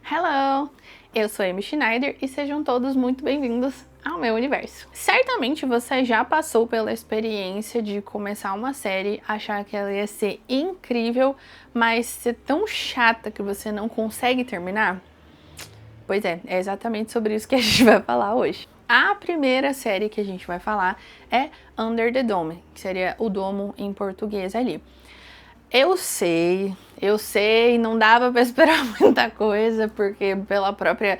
Hello! Eu sou Amy Schneider e sejam todos muito bem-vindos ao meu universo. Certamente você já passou pela experiência de começar uma série, achar que ela ia ser incrível, mas ser tão chata que você não consegue terminar? Pois é exatamente sobre isso que a gente vai falar hoje. A primeira série que a gente vai falar é Under the Dome, que seria o domo em português ali. Eu sei, não dava pra esperar muita coisa, porque pela própria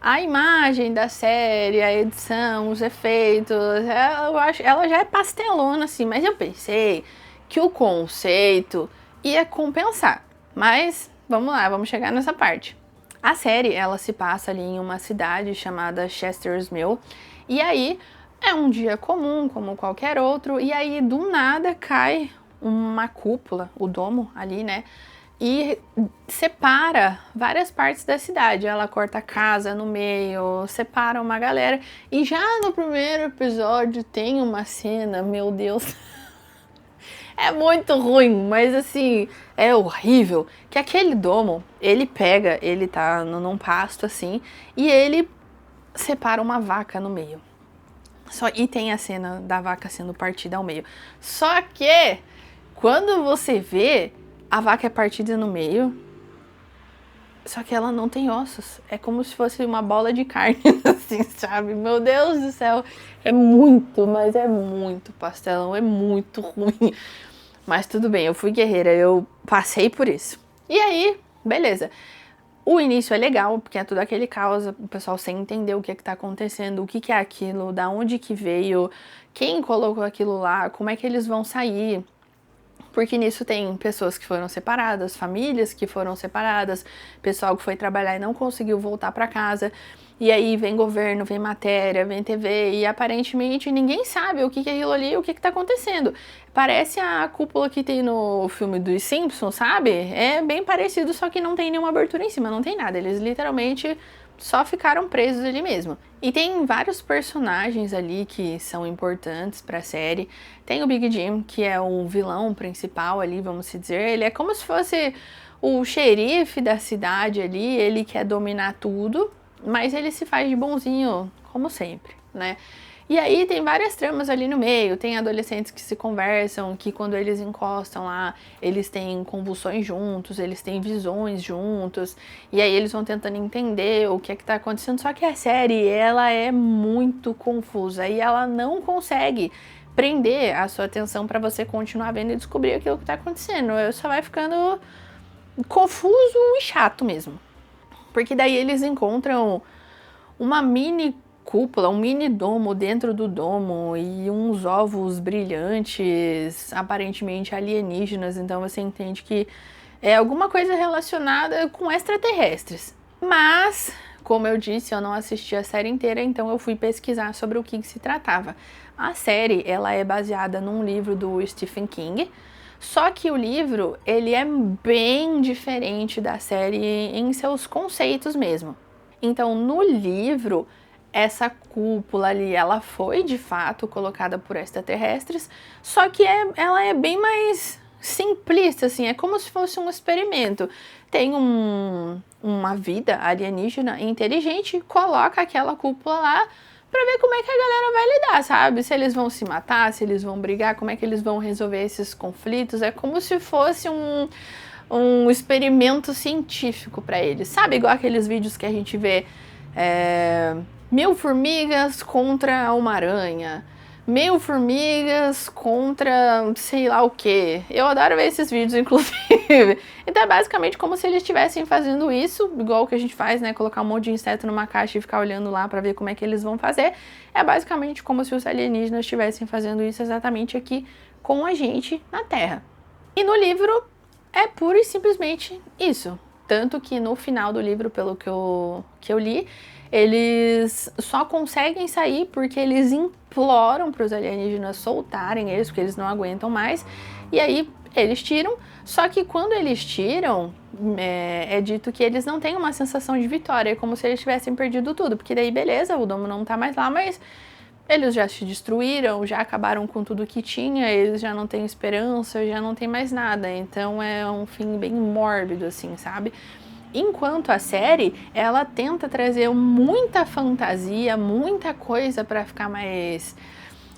a imagem da série, a edição, os efeitos, eu acho, ela já é pastelona assim, mas eu pensei que o conceito ia compensar. Mas vamos lá, vamos chegar nessa parte. A série, ela se passa ali em uma cidade chamada Chester's Mill, e aí é um dia comum, como qualquer outro, e aí do nada cai uma cúpula, o domo ali, né? E separa várias partes da cidade. Ela corta a casa no meio, separa uma galera. E já no primeiro episódio tem uma cena, meu Deus, é muito ruim, mas assim, é horrível. Que aquele domo, ele tá num pasto assim, e ele separa uma vaca no meio. E tem a cena da vaca sendo partida ao meio. Só que quando você vê, a vaca é partida no meio, só que ela não tem ossos. É como se fosse uma bola de carne, assim, sabe? Meu Deus do céu, é muito, mas é muito pastelão, é muito ruim. Mas tudo bem, eu fui guerreira, eu passei por isso. E aí, beleza. O início é legal, porque é tudo aquele caos, o pessoal sem entender o que tá acontecendo, o que é aquilo, da onde que veio, quem colocou aquilo lá, como é que eles vão sair. Porque nisso tem pessoas que foram separadas, famílias que foram separadas, pessoal que foi trabalhar e não conseguiu voltar para casa. E aí vem governo, vem matéria, vem TV e aparentemente ninguém sabe o que é aquilo ali, o que tá acontecendo. Parece a cúpula que tem no filme dos Simpsons, sabe? É bem parecido, só que não tem nenhuma abertura em cima, não tem nada. Eles literalmente só ficaram presos ali mesmo. E tem vários personagens ali que são importantes para a série. Tem o Big Jim, que é o vilão principal ali, vamos dizer. Ele é como se fosse o xerife da cidade ali, ele quer dominar tudo, mas ele se faz de bonzinho, como sempre, né? E aí tem várias tramas ali no meio, tem adolescentes que se conversam, que quando eles encostam lá, eles têm convulsões juntos, eles têm visões juntos, e aí eles vão tentando entender o que é que tá acontecendo, só que a série, ela é muito confusa e ela não consegue prender a sua atenção para você continuar vendo e descobrir aquilo que tá acontecendo. Só vai ficando confuso e chato mesmo. Porque daí eles encontram uma mini cúpula, um mini domo dentro do domo e uns ovos brilhantes, aparentemente alienígenas, então você entende que é alguma coisa relacionada com extraterrestres. Mas, como eu disse, eu não assisti a série inteira, então eu fui pesquisar sobre o que se tratava. A série, ela é baseada num livro do Stephen King, só que o livro, ele é bem diferente da série em seus conceitos mesmo. Então, no livro, essa cúpula ali, ela foi de fato colocada por extraterrestres, só que ela é bem mais simplista, assim, é como se fosse um experimento. Tem uma vida alienígena inteligente, coloca aquela cúpula lá pra ver como é que a galera vai lidar, sabe? Se eles vão se matar, se eles vão brigar, como é que eles vão resolver esses conflitos. É como se fosse um experimento científico para eles, sabe? Igual aqueles vídeos que a gente vê 1000 formigas contra uma aranha, 1000 formigas contra sei lá o que. Eu adoro ver esses vídeos, inclusive. Então é basicamente como se eles estivessem fazendo isso, igual que a gente faz, né? Colocar um monte de inseto numa caixa e ficar olhando lá para ver como é que eles vão fazer. É basicamente como se os alienígenas estivessem fazendo isso exatamente aqui com a gente na Terra. E no livro é pura e simplesmente isso. Tanto que no final do livro, pelo que eu li, eles só conseguem sair porque eles imploram para os alienígenas soltarem eles, porque eles não aguentam mais. E aí eles tiram, só que quando eles tiram, é dito que eles não têm uma sensação de vitória, é como se eles tivessem perdido tudo. Porque daí, beleza, o domo não tá mais lá, mas eles já se destruíram, já acabaram com tudo que tinha, eles já não têm esperança, já não tem mais nada. Então é um fim bem mórbido, assim, sabe? Enquanto a série, ela tenta trazer muita fantasia, muita coisa para ficar mais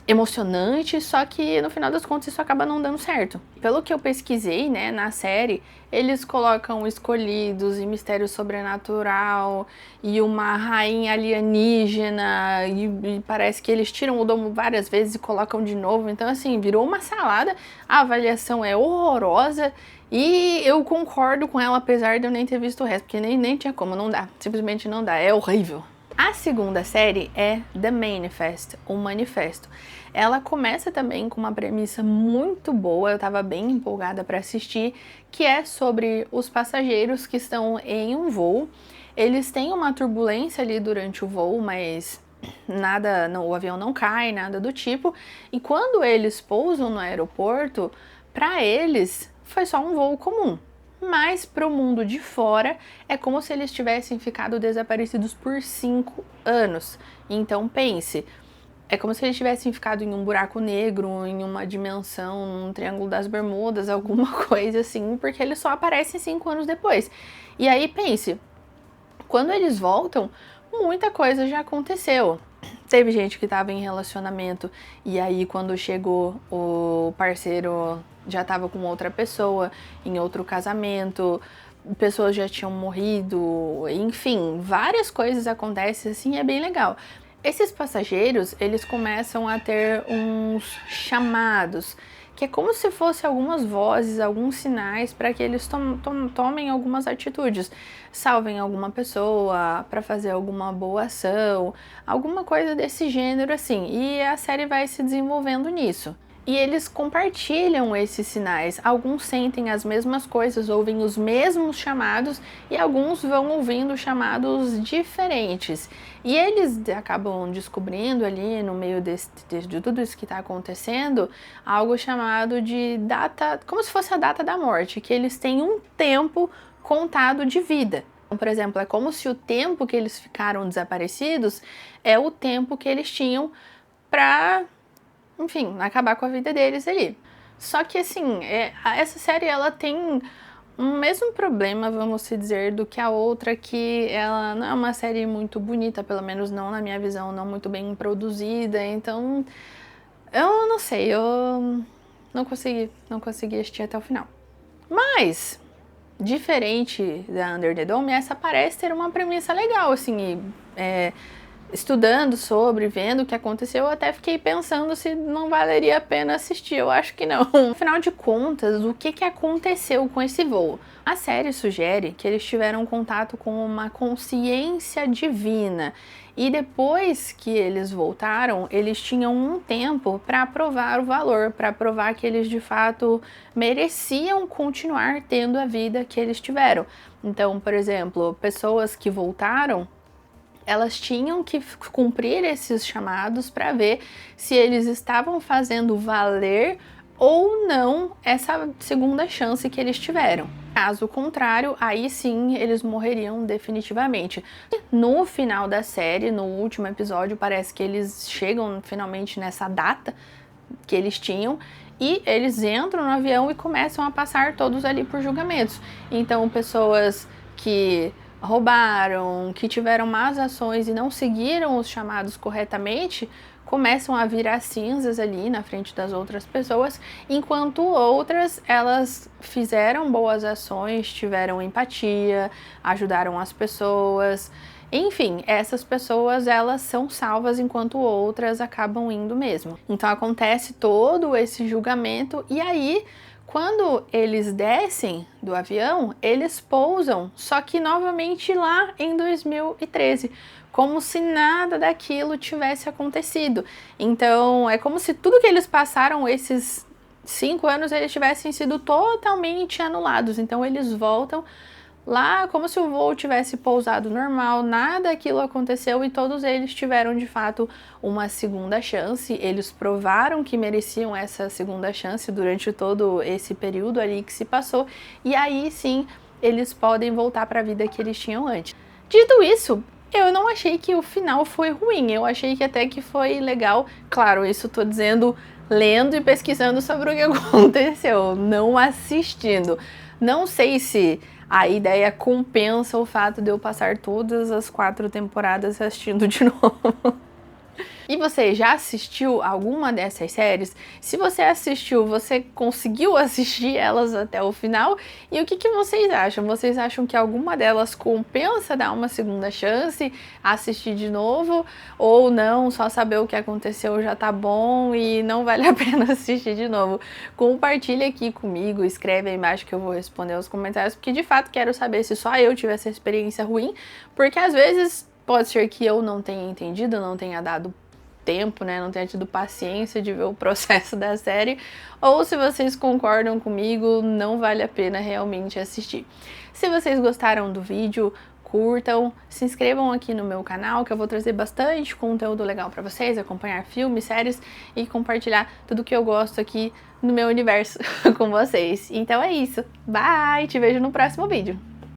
emocionante, só que no final das contas isso acaba não dando certo. Pelo que eu pesquisei, né, na série, eles colocam escolhidos e mistério sobrenatural e uma rainha alienígena e parece que eles tiram o domo várias vezes e colocam de novo, então assim, virou uma salada, a avaliação é horrorosa e eu concordo com ela, apesar de eu nem ter visto o resto, porque nem tinha como, não dá, simplesmente não dá, é horrível. A segunda série é The Manifest, o Manifesto. Ela começa também com uma premissa muito boa, eu estava bem empolgada para assistir, que é sobre os passageiros que estão em um voo. Eles têm uma turbulência ali durante o voo, mas nada, não, o avião não cai, nada do tipo. E quando eles pousam no aeroporto, para eles foi só um voo comum. Mas para o mundo de fora é como se eles tivessem ficado desaparecidos por 5 anos. Então pense, é como se eles tivessem ficado em um buraco negro, em uma dimensão, num Triângulo das Bermudas, alguma coisa assim, porque eles só aparecem 5 anos depois. E aí pense, quando eles voltam, muita coisa já aconteceu. Teve gente que estava em relacionamento e aí quando chegou o parceiro já estava com outra pessoa, em outro casamento, pessoas já tinham morrido, enfim, várias coisas acontecem assim, é bem legal. Esses passageiros, eles começam a ter uns chamados, que é como se fossem algumas vozes, alguns sinais para que eles tomem algumas atitudes, salvem alguma pessoa, para fazer alguma boa ação, alguma coisa desse gênero assim, e a série vai se desenvolvendo nisso. E eles compartilham esses sinais, alguns sentem as mesmas coisas, ouvem os mesmos chamados e alguns vão ouvindo chamados diferentes. E eles acabam descobrindo ali no meio de tudo isso que está acontecendo, algo chamado de data, como se fosse a data da morte, que eles têm um tempo contado de vida. Então, por exemplo, é como se o tempo que eles ficaram desaparecidos é o tempo que eles tinham para, enfim, acabar com a vida deles ali. Só que assim, essa série ela tem o mesmo problema, vamos dizer, do que a outra, que ela não é uma série muito bonita, pelo menos não na minha visão, não muito bem produzida, então eu não sei, eu não consegui assistir até o final. Mas, diferente da Under the Dome, essa parece ter uma premissa legal, assim, estudando sobre, vendo o que aconteceu, eu até fiquei pensando se não valeria a pena assistir, eu acho que não. Afinal de contas, o que aconteceu com esse voo? A série sugere que eles tiveram contato com uma consciência divina e depois que eles voltaram, eles tinham um tempo para provar o valor, para provar que eles de fato mereciam continuar tendo a vida que eles tiveram. Então, por exemplo, pessoas que voltaram, elas tinham que cumprir esses chamados para ver se eles estavam fazendo valer ou não essa segunda chance que eles tiveram. Caso contrário, aí sim eles morreriam definitivamente. No final da série, no último episódio, parece que eles chegam finalmente nessa data que eles tinham e eles entram no avião e começam a passar todos ali por julgamentos. Então, pessoas que roubaram, que tiveram más ações e não seguiram os chamados corretamente, começam a virar cinzas ali na frente das outras pessoas, enquanto outras, elas fizeram boas ações, tiveram empatia, ajudaram as pessoas. Enfim, essas pessoas, elas são salvas enquanto outras acabam indo mesmo. Então acontece todo esse julgamento e aí, quando eles descem do avião, eles pousam, só que novamente lá em 2013, como se nada daquilo tivesse acontecido. Então, é como se tudo que eles passaram esses 5 anos, eles tivessem sido totalmente anulados. Então, eles voltam lá como se o voo tivesse pousado normal, nada daquilo aconteceu e todos eles tiveram de fato uma segunda chance. Eles provaram que mereciam essa segunda chance durante todo esse período ali que se passou e aí sim eles podem voltar para a vida que eles tinham antes. Dito isso, eu não achei que o final foi ruim, eu achei que até que foi legal. Claro, isso tô dizendo lendo e pesquisando sobre o que aconteceu, não assistindo. Não sei se a ideia compensa o fato de eu passar todas as 4 temporadas assistindo de novo. E você já assistiu alguma dessas séries? Se você assistiu, você conseguiu assistir elas até o final? E o que vocês acham? Vocês acham que alguma delas compensa dar uma segunda chance, assistir de novo? Ou não, só saber o que aconteceu já tá bom e não vale a pena assistir de novo? Compartilha aqui comigo, escreve aí embaixo que eu vou responder os comentários, porque de fato quero saber se só eu tive essa experiência ruim, porque às vezes pode ser que eu não tenha entendido, não tenha dado tempo, né, não tenha tido paciência de ver o processo da série, ou se vocês concordam comigo, não vale a pena realmente assistir. Se vocês gostaram do vídeo, curtam, se inscrevam aqui no meu canal, que eu vou trazer bastante conteúdo legal pra vocês, acompanhar filmes, séries e compartilhar tudo que eu gosto aqui no meu universo com vocês. Então é isso, bye, te vejo no próximo vídeo.